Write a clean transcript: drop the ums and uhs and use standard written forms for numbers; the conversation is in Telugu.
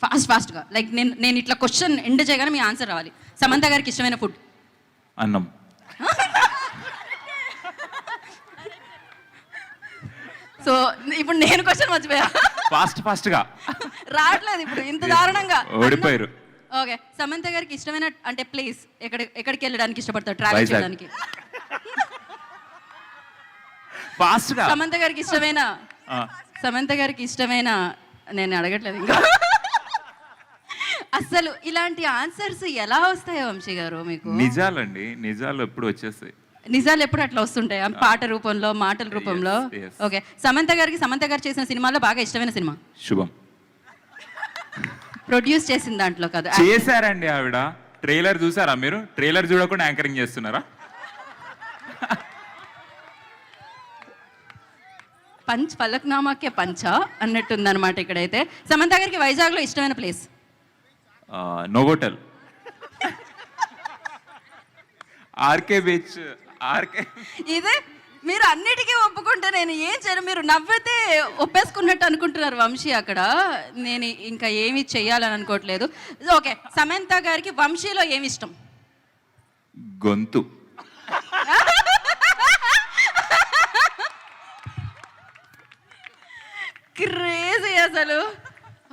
ఫాస్ట్గా లైక్ నేను ఇట్లా క్వశ్చన్ ఎండ్ చేయగానే మీ ఆన్సర్ రావాలి. సమంత గారికి ఇష్టమైన ఫుడ్? అన్నం. సో ఇప్పుడు నేను క్వశ్చన్ మర్చిపోయా. ఫాస్ట్గా రావట్లేదు ఇప్పుడు ఇంత దారుణంగా. ఓడిపోయారు. ఓకే, సమంత గారికి ఇష్టమైన అంటే ప్లేస్ ఎక్కడికి వెళ్ళడానికి ఇష్టపడతారు ట్రావెల్ వైజాగ్. చేయడానికి? ఫాస్ట్గా సమంత గారికి ఇష్టమైన నేను అడగట్లేదు ఇంకా. అసలు ఇలాంటి ఆన్సర్స్ ఎలా వస్తాయో వంశీ గారు మీకు? నిజాలండి, నిజాలు ఎప్పుడు వచ్చేస్తాయి. నిజాలు ఎప్పుడు అట్లా వస్తుంటాయి పాట రూపంలో, మాటల రూపంలో. Yes. ఓకే, సమంత గారు చేసిన సినిమాలో బాగా ఇష్టమైన సినిమా? శుభం. ప్రొడ్యూస్ చేసిన దాంట్లో కదా? చేశారండి ఆవిడ. ట్రైలర్ చూసారా మీరు? ట్రైలర్ చూడకుండా యాంకరింగ్ చేస్తున్నారా? ఫలక్నామాకే పంచ అన్నట్టుందన్నమాట ఇక్కడైతే. సమంత గారికి వైజాగ్లో ఇష్టమైన ప్లేస్? Novotel, RK beach. ఇదే మీరు అన్నిటికీ ఒప్పుకుంటే నేను ఏం చేయను. మీరు నవ్వితే ఒప్పేసుకున్నట్టు అనుకుంటున్నారు వంశీ అక్కడ. నేను ఇంకా ఏమి చెయ్యాలని అనుకోవట్లేదు. ఓకే, సమంత గారికి వంశీలో ఏమి ఇష్టం? గొంతు. క్రేజీ అసలు.